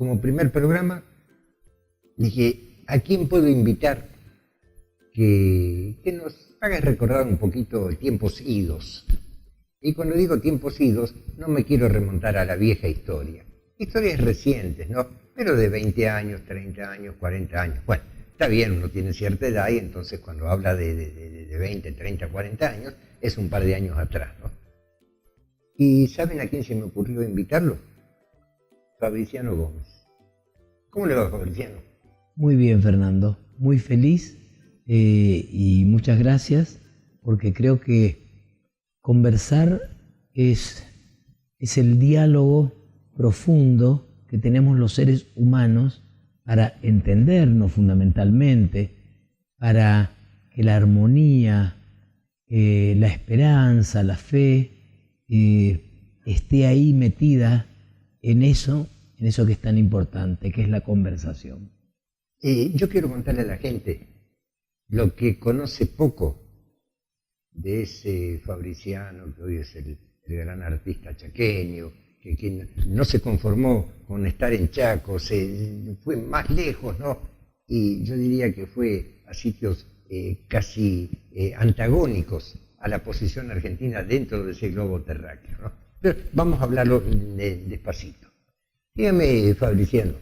como primer programa, dije, ¿a quién puedo invitar que nos haga recordar un poquito tiempos idos? Y cuando digo tiempos idos, no me quiero remontar a la vieja historia. Historias recientes, ¿no? Pero de 20 años, 30 años, 40 años. Bueno, está bien, uno tiene cierta edad y entonces cuando habla de 20, 30, 40 años, es un par de años atrás, ¿no? ¿Y saben a quién se me ocurrió invitarlo? Fabriciano Gómez. ¿Cómo le va, Fabriciano? Muy bien, Fernando. Muy feliz y muchas gracias, porque creo que conversar es el diálogo profundo que tenemos los seres humanos para entendernos fundamentalmente, para que la armonía, la esperanza, la fe esté ahí metida en eso que es tan importante, que es la conversación. Yo quiero contarle a la gente lo que conoce poco de ese Fabriciano, que hoy es el gran artista chaqueño, que no se conformó con estar en Chaco, se fue más lejos, ¿no? Y yo diría que fue a sitios casi antagónicos a la posición argentina dentro de ese globo terráqueo, ¿no? Pero vamos a hablarlo despacito. Dígame, Fabriciano,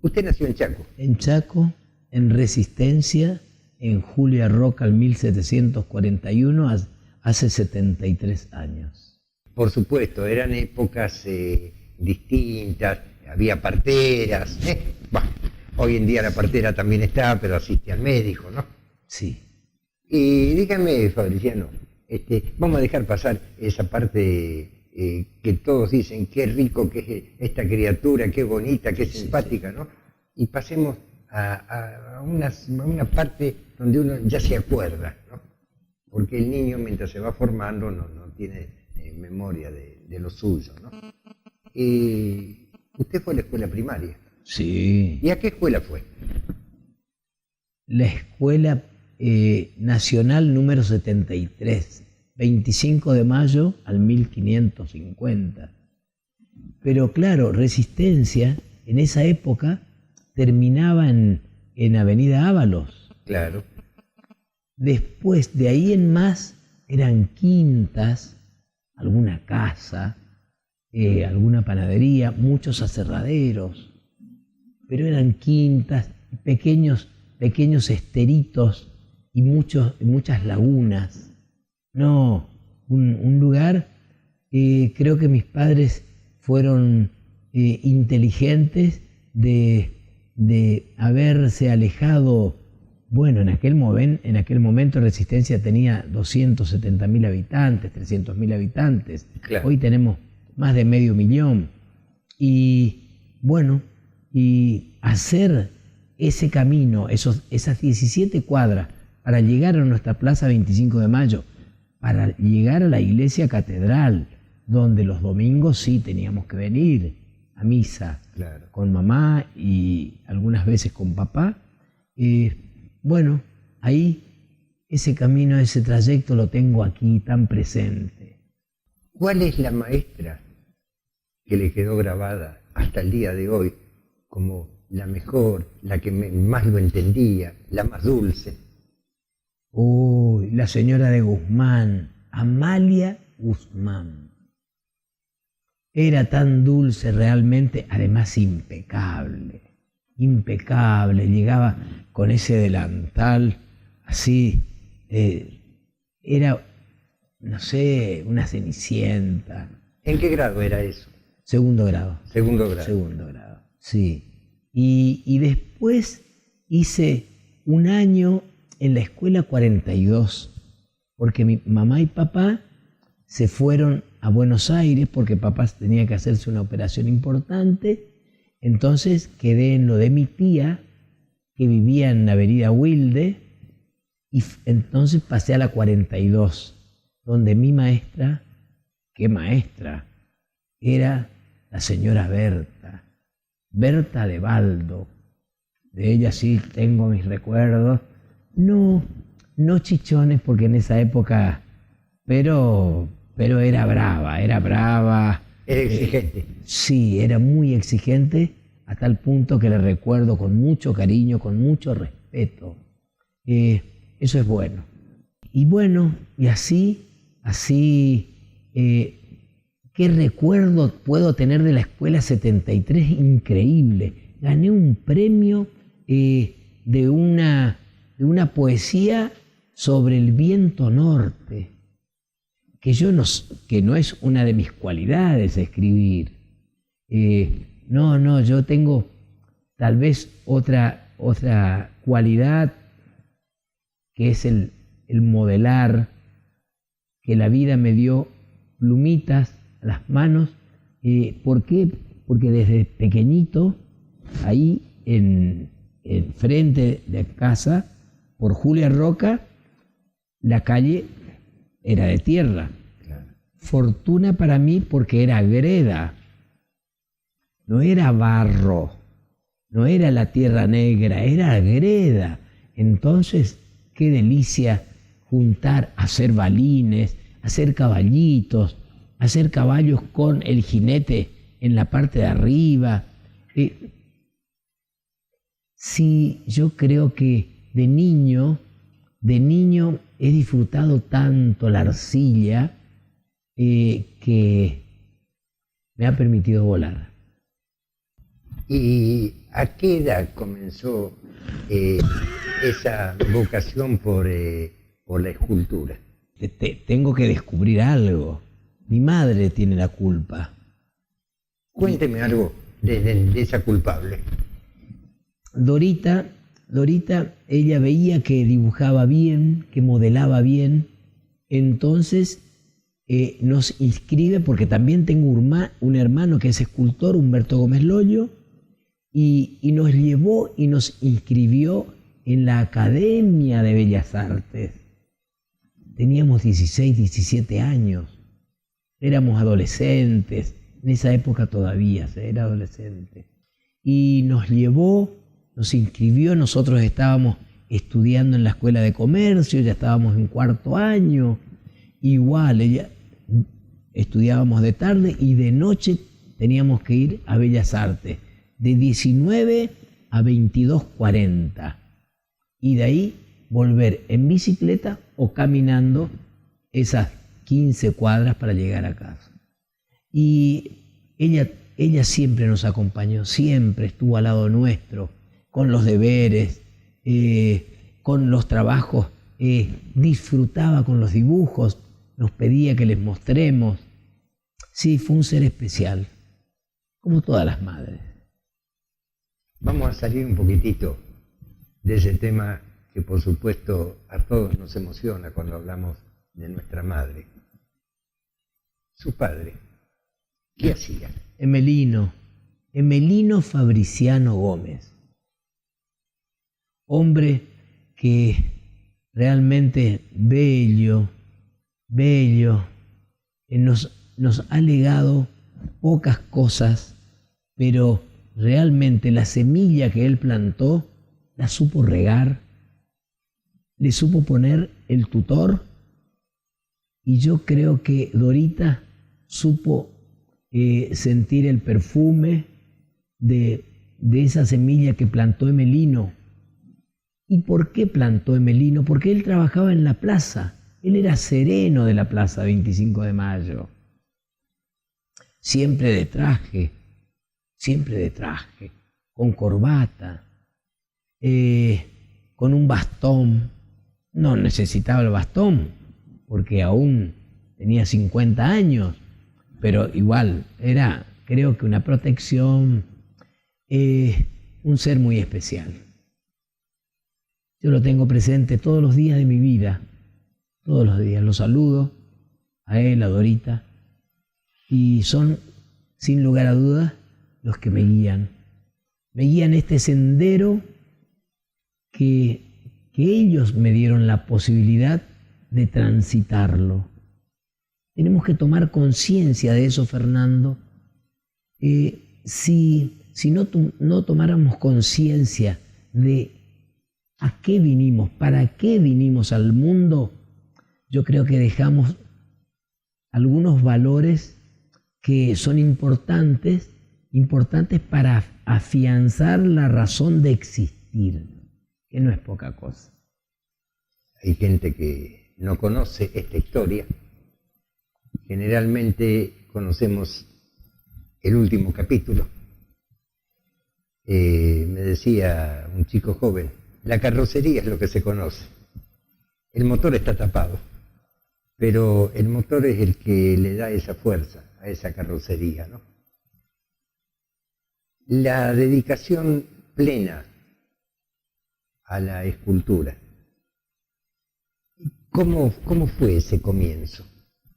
¿usted nació en Chaco? En Chaco, en Resistencia, en Julia Roca, en 1741, hace 73 años. Por supuesto, eran épocas distintas, había parteras. Bueno, hoy en día la partera también está, pero asiste al médico, ¿no? Sí. Y dígame, Fabriciano, vamos a dejar pasar esa parte que todos dicen, qué rico que es esta criatura, qué bonita, qué simpática, ¿no? Y pasemos a una parte donde uno ya se acuerda, ¿no? Porque el niño, mientras se va formando, no tiene memoria de lo suyo, ¿no? ¿Usted fue a la escuela primaria? Sí. ¿Y a qué escuela fue? La Escuela Nacional número 73, 25 de mayo al 1550. Pero claro, Resistencia en esa época terminaba en Avenida Ábalos. Claro. Después, de ahí en más, eran quintas, alguna casa, alguna panadería, muchos aserraderos, pero eran quintas, pequeños esteritos y muchas lagunas. No, un lugar, creo que mis padres fueron inteligentes de haberse alejado. Bueno, en aquel momento Resistencia tenía 270.000 habitantes, 300.000 habitantes. Claro. Hoy tenemos más de 500.000. Y bueno, y hacer ese camino, esas 17 cuadras para llegar a nuestra Plaza 25 de Mayo, para llegar a la iglesia catedral, donde los domingos sí teníamos que venir a misa, claro, con mamá y algunas veces con papá. Bueno, ahí ese camino, ese trayecto lo tengo aquí tan presente. ¿Cuál es la maestra que le quedó grabada hasta el día de hoy como la mejor, la que más lo entendía, la más dulce? Uy, la señora de Guzmán, Amalia Guzmán. Era tan dulce realmente, además impecable. Impecable, llegaba con ese delantal así, era, no sé, una cenicienta. ¿En qué grado era eso? Segundo grado. Segundo grado. Segundo grado, sí. Y después hice un año en la escuela 42, porque mi mamá y papá se fueron a Buenos Aires porque papá tenía que hacerse una operación importante. Entonces quedé en lo de mi tía, que vivía en la avenida Wilde, y entonces pasé a la 42, donde mi maestra, qué maestra, era la señora Berta de Baldo. De ella sí tengo mis recuerdos, no chichones porque en esa época, pero era brava. Era exigente. Sí, era muy exigente, a tal punto que le recuerdo con mucho cariño, con mucho respeto. Eso es bueno. Y bueno, y así, ¿qué recuerdo puedo tener de la Escuela 73? Increíble. Gané un premio de una poesía sobre el viento norte, que no es una de mis cualidades escribir. No, yo tengo tal vez otra cualidad, que es el modelar, que la vida me dio plumitas a las manos. ¿Por qué? Porque desde pequeñito, ahí en frente de casa, por Julia Roca, la calle era de tierra. Claro. Fortuna para mí porque era greda, no era barro, no era la tierra negra, era greda. Entonces, qué delicia juntar, hacer balines, hacer caballitos, hacer caballos con el jinete en la parte de arriba. Sí, yo creo que de niño he disfrutado tanto la arcilla que me ha permitido volar. ¿Y a qué edad comenzó esa vocación por la escultura? Tengo que descubrir algo. Mi madre tiene la culpa. Cuénteme algo de esa culpable. Dorita, ella veía que dibujaba bien, que modelaba bien, entonces nos inscribe, porque también tengo un hermano que es escultor, Humberto Gómez Loyo, y nos llevó y nos inscribió en la Academia de Bellas Artes. Teníamos 16, 17 años, éramos adolescentes, en esa época todavía era adolescente, y nos llevó, nos inscribió. Nosotros estábamos estudiando en la Escuela de Comercio, ya estábamos en 4º año, igual, estudiábamos de tarde y de noche teníamos que ir a Bellas Artes, de 19 a 22:40, y de ahí volver en bicicleta o caminando esas 15 cuadras para llegar a casa. Y ella siempre nos acompañó, siempre estuvo al lado nuestro, con los deberes, con los trabajos, disfrutaba con los dibujos, nos pedía que les mostremos. Sí, fue un ser especial, como todas las madres. Vamos a salir un poquitito de ese tema que por supuesto a todos nos emociona cuando hablamos de nuestra madre. Su padre, ¿qué hacía? Emelino Fabriciano Gómez. Hombre que realmente bello, nos ha legado pocas cosas, pero realmente la semilla que él plantó la supo regar, le supo poner el tutor, y yo creo que Dorita supo sentir el perfume de esa semilla que plantó Emelino. ¿Y por qué plantó Emelino? Porque él trabajaba en la plaza, él era sereno de la plaza 25 de Mayo. Siempre de traje, con corbata, con un bastón. No necesitaba el bastón, porque aún tenía 50 años, pero igual era, creo que una protección, un ser muy especial. Yo lo tengo presente todos los días de mi vida, todos los días. Lo saludo a él, a Dorita, y son, sin lugar a dudas, los que me guían. Me guían este sendero que ellos me dieron la posibilidad de transitarlo. Tenemos que tomar conciencia de eso, Fernando. Si no tomáramos conciencia de a qué vinimos, para qué vinimos al mundo, yo creo que dejamos algunos valores que son importantes para afianzar la razón de existir, que no es poca cosa. Hay gente que no conoce esta historia. Generalmente conocemos el último capítulo. Me decía un chico joven, la carrocería es lo que se conoce. El motor está tapado, pero el motor es el que le da esa fuerza a esa carrocería, ¿no? La dedicación plena a la escultura. ¿Cómo fue ese comienzo?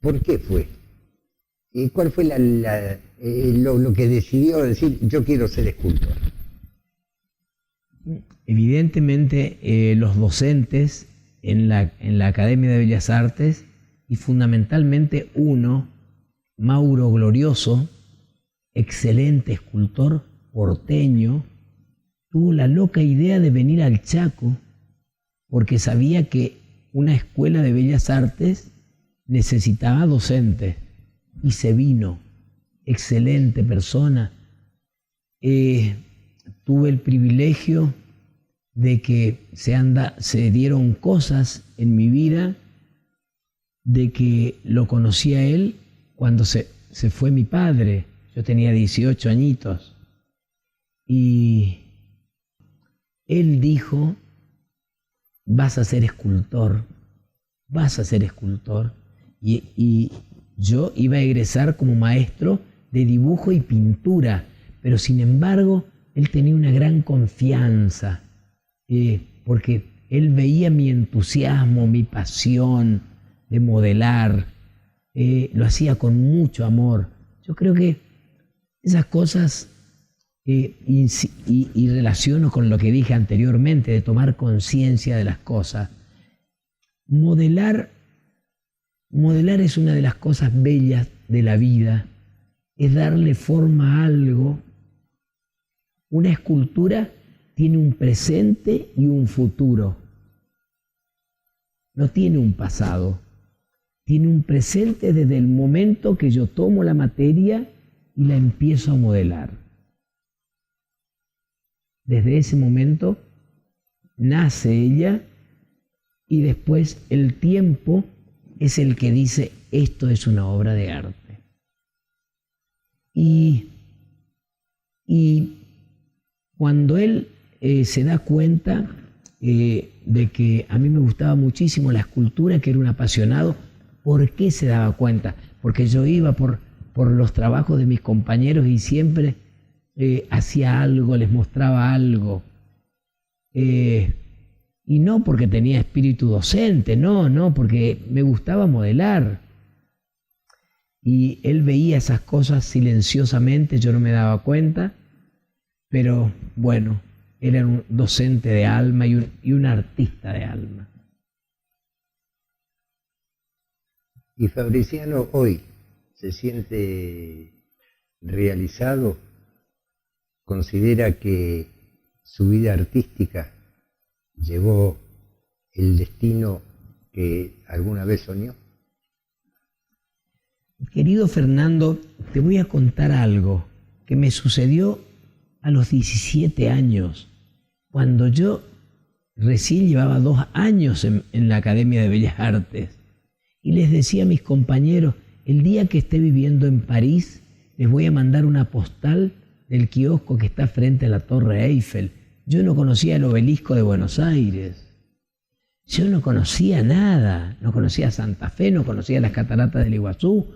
¿Por qué fue? ¿Y cuál fue lo que decidió decir, yo quiero ser escultor? Evidentemente, los docentes en la Academia de Bellas Artes, y fundamentalmente uno, Mauro Glorioso, excelente escultor porteño, tuvo la loca idea de venir al Chaco porque sabía que una escuela de Bellas Artes necesitaba docentes, y se vino. Excelente persona. Tuve el privilegio de que se dieron cosas en mi vida, de que lo conocí a él cuando se fue mi padre. Yo tenía 18 añitos. Y él dijo, vas a ser escultor, vas a ser escultor. Y yo iba a egresar como maestro de dibujo y pintura, pero sin embargo, él tenía una gran confianza, porque él veía mi entusiasmo, mi pasión de modelar, lo hacía con mucho amor. Yo creo que esas cosas, y relaciono con lo que dije anteriormente, de tomar conciencia de las cosas. Modelar es una de las cosas bellas de la vida, es darle forma a algo. Una escultura tiene un presente y un futuro. No tiene un pasado. Tiene un presente desde el momento que yo tomo la materia y la empiezo a modelar. Desde ese momento nace ella, y después el tiempo es el que dice, esto es una obra de arte. Y cuando él se da cuenta de que a mí me gustaba muchísimo la escultura, que era un apasionado, ¿por qué se daba cuenta? Porque yo iba por los trabajos de mis compañeros y siempre hacía algo, les mostraba algo. Y no porque tenía espíritu docente, no, porque me gustaba modelar. Y él veía esas cosas silenciosamente, yo no me daba cuenta, pero bueno, era un docente de alma y un artista de alma. ¿Y Fabriciano hoy se siente realizado? ¿Considera que su vida artística llevó el destino que alguna vez soñó? Querido Fernando, te voy a contar algo que me sucedió a los 17 años, cuando yo recién llevaba 2 años en la Academia de Bellas Artes, y les decía a mis compañeros, el día que esté viviendo en París, les voy a mandar una postal del kiosco que está frente a la Torre Eiffel. Yo no conocía el Obelisco de Buenos Aires. Yo no conocía nada. No conocía Santa Fe, no conocía las cataratas del Iguazú.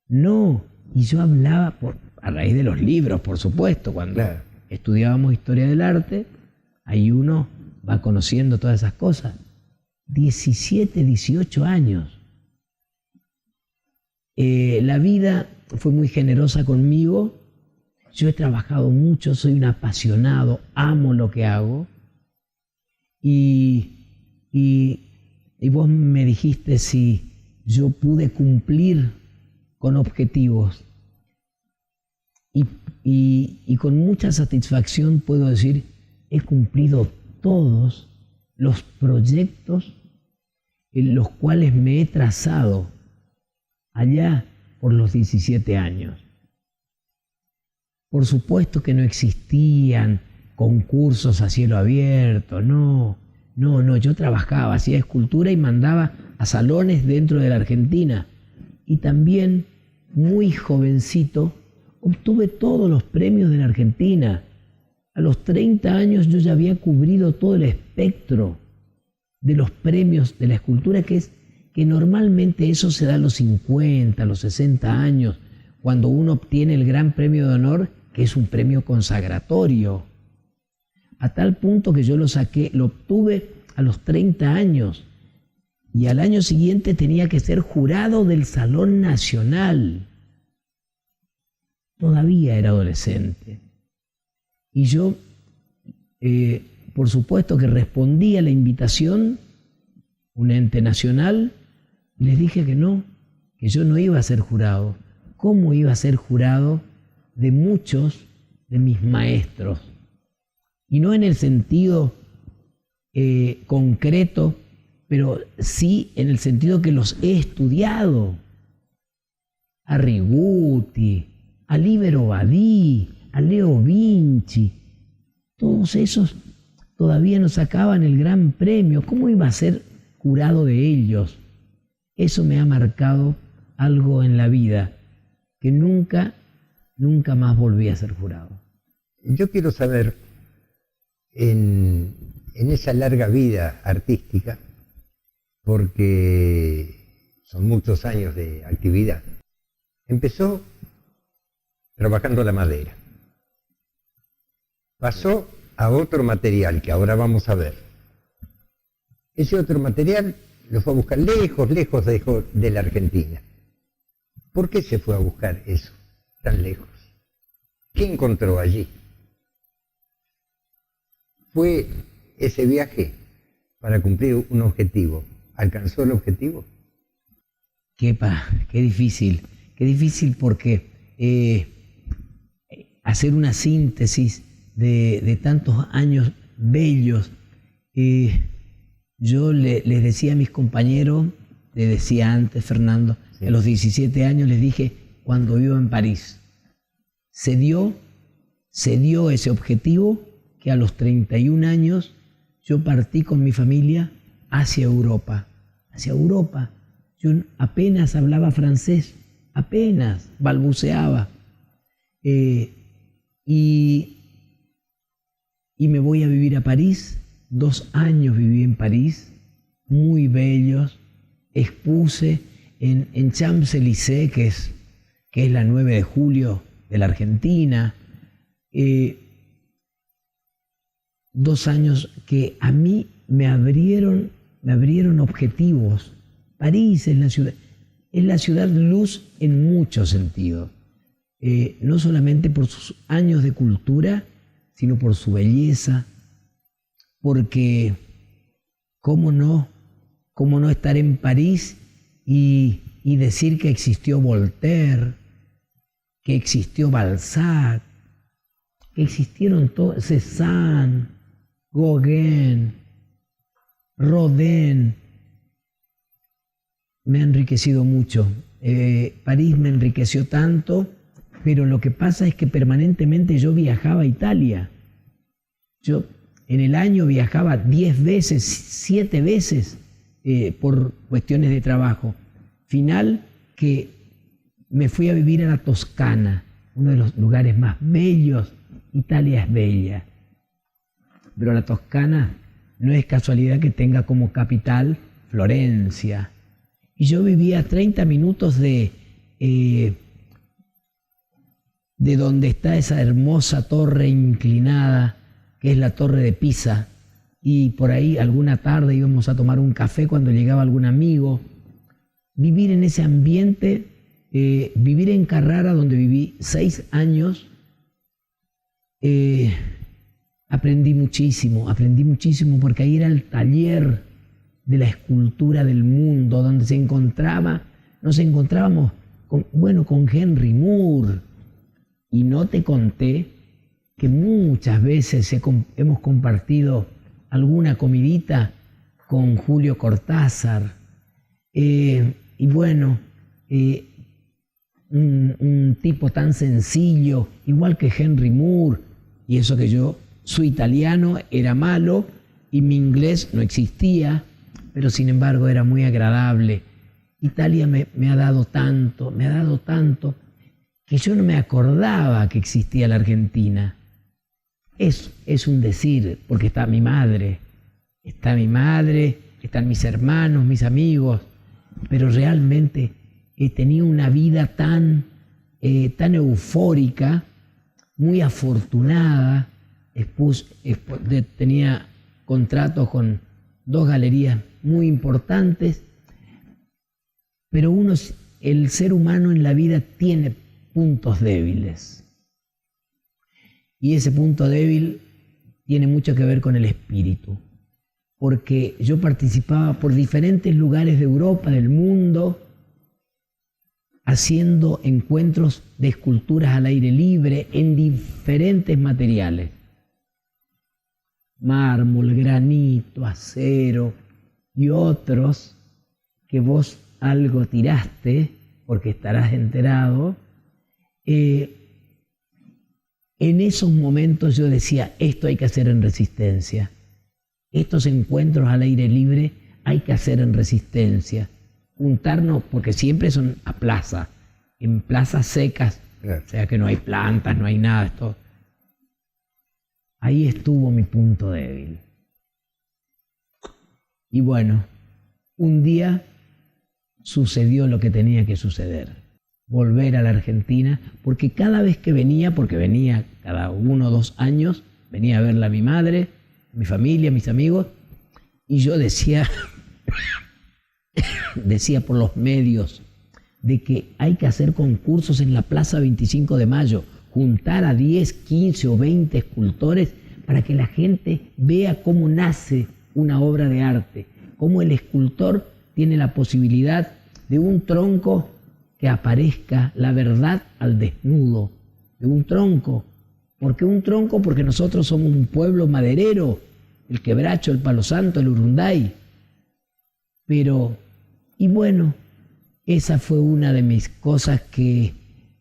No. Y yo hablaba a raíz de los libros, por supuesto. Cuando estudiábamos historia del arte, ahí uno va conociendo todas esas cosas. 17, 18 años. La vida fue muy generosa conmigo. Yo he trabajado mucho, soy un apasionado, amo lo que hago. Y vos me dijiste si yo pude cumplir con objetivos. Y con mucha satisfacción puedo decir, he cumplido todos los proyectos en los cuales me he trazado allá por los 17 años. Por supuesto que no existían concursos a cielo abierto, no, yo trabajaba, hacía escultura y mandaba a salones dentro de la Argentina. Y también, muy jovencito, obtuve todos los premios de la Argentina. A los 30 años yo ya había cubrido todo el espectro de los premios de la escultura, que normalmente eso se da a los 50, a los 60 años, cuando uno obtiene el Gran Premio de Honor, que es un premio consagratorio. A tal punto que yo lo obtuve a los 30 años. Y al año siguiente tenía que ser jurado del Salón Nacional. Todavía era adolescente. Y yo, por supuesto que respondí a la invitación, un ente nacional, y les dije que no, que yo no iba a ser jurado. ¿Cómo iba a ser jurado de muchos de mis maestros? Y no en el sentido concreto, pero sí en el sentido que los he estudiado. A Riguti, a Libero Badí, a Leo Vinci, todos esos todavía no sacaban el gran premio. ¿Cómo iba a ser jurado de ellos? Eso me ha marcado algo en la vida, que nunca más volví a ser jurado. Yo quiero saber, en esa larga vida artística, porque son muchos años de actividad, empezó trabajando la madera. Pasó a otro material que ahora vamos a ver. Ese otro material lo fue a buscar lejos de la Argentina. ¿Por qué se fue a buscar eso tan lejos? ¿Qué encontró allí? ¿Fue ese viaje para cumplir un objetivo? ¿Alcanzó el objetivo? Qué difícil porque hacer una síntesis de tantos años bellos. Yo les decía a mis compañeros, les decía antes, Fernando, sí, a los 17 años les dije, cuando vivo en París, se dio ese objetivo, que a los 31 años yo partí con mi familia hacia Europa. Yo apenas hablaba francés, apenas balbuceaba. Y me voy a vivir a París. 2 años viví en París, muy bellos. Expuse en Champs-Élysées, que es la 9 de julio de la Argentina. 2 años que a mí me abrieron objetivos. París es la ciudad luz en muchos sentidos. No solamente por sus años de cultura, sino por su belleza, porque cómo no estar en París y decir que existió Voltaire, que existió Balzac, que existieron todos, Cézanne, Gauguin, Rodin. Me ha enriquecido mucho. París me enriqueció tanto, pero lo que pasa es que permanentemente yo viajaba a Italia. Yo en el año viajaba 10 veces, 7 veces por cuestiones de trabajo. Final que me fui a vivir a la Toscana, uno de los lugares más bellos. Italia es bella, pero la Toscana no es casualidad que tenga como capital Florencia. Y yo vivía a 30 minutos de donde está esa hermosa torre inclinada, que es la Torre de Pisa, y por ahí alguna tarde íbamos a tomar un café cuando llegaba algún amigo. Vivir en ese ambiente, vivir en Carrara, donde viví 6 años, aprendí muchísimo porque ahí era el taller de la escultura del mundo, donde nos encontrábamos con Henry Moore, y no te conté que muchas veces hemos compartido alguna comidita con Julio Cortázar. Y bueno, un tipo tan sencillo, igual que Henry Moore, y eso que yo, su italiano era malo y mi inglés no existía, pero sin embargo era muy agradable. Italia me ha dado tanto, que yo no me acordaba que existía la Argentina. Es un decir, porque está mi madre, están mis hermanos, mis amigos, pero realmente tenía una vida tan eufórica, muy afortunada. Tenía contratos con 2 galerías muy importantes, pero el ser humano en la vida tiene puntos débiles. Y ese punto débil tiene mucho que ver con el espíritu, porque yo participaba por diferentes lugares de Europa, del mundo, haciendo encuentros de esculturas al aire libre en diferentes materiales. Mármol, granito, acero y otros que vos algo tiraste, porque estarás enterado. En esos momentos yo decía, esto hay que hacer en Resistencia. Estos encuentros al aire libre hay que hacer en Resistencia. Juntarnos, porque siempre son a plaza, en plazas secas, o sea que no hay plantas, no hay nada. Esto. Ahí estuvo mi punto débil. Y bueno, un día sucedió lo que tenía que suceder. Volver a la Argentina, porque cada vez que venía, porque venía cada 1 o 2 años, venía a verla a mi madre, a mi familia, a mis amigos, y yo decía por los medios de que hay que hacer concursos en la Plaza 25 de Mayo, juntar a 10, 15 o 20 escultores para que la gente vea cómo nace una obra de arte, cómo el escultor tiene la posibilidad de un tronco que aparezca la verdad al desnudo, de un tronco. ¿Por qué un tronco? Porque nosotros somos un pueblo maderero, el Quebracho, el Palo Santo, el Urunday. Y bueno, esa fue una de mis cosas que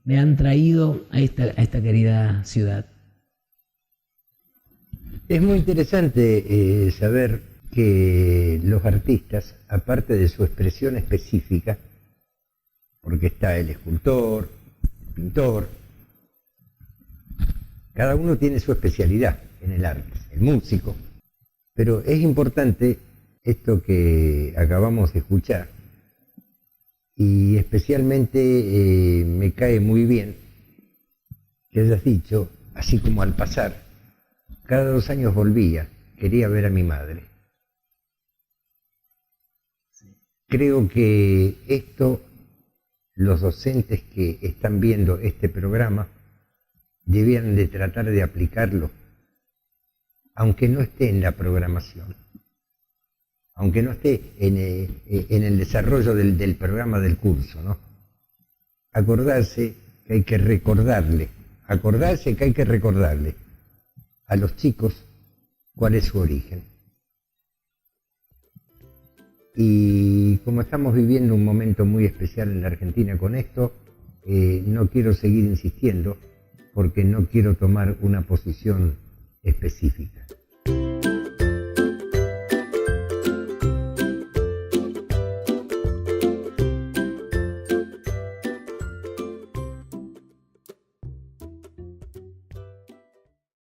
me han traído a esta querida ciudad. Es muy interesante saber que los artistas, aparte de su expresión específica, porque está el escultor, el pintor, cada uno tiene su especialidad en el arte, el músico, pero es importante esto que acabamos de escuchar, y especialmente me cae muy bien que hayas dicho, así como al pasar, cada 2 años volvía, quería ver a mi madre. Creo que esto, los docentes que están viendo este programa, debían de tratar de aplicarlo, aunque no esté en la programación, aunque no esté en el desarrollo del programa del curso, ¿no? Acordarse que hay que recordarle a los chicos cuál es su origen. Y como estamos viviendo un momento muy especial en la Argentina con esto, no quiero seguir insistiendo porque no quiero tomar una posición específica.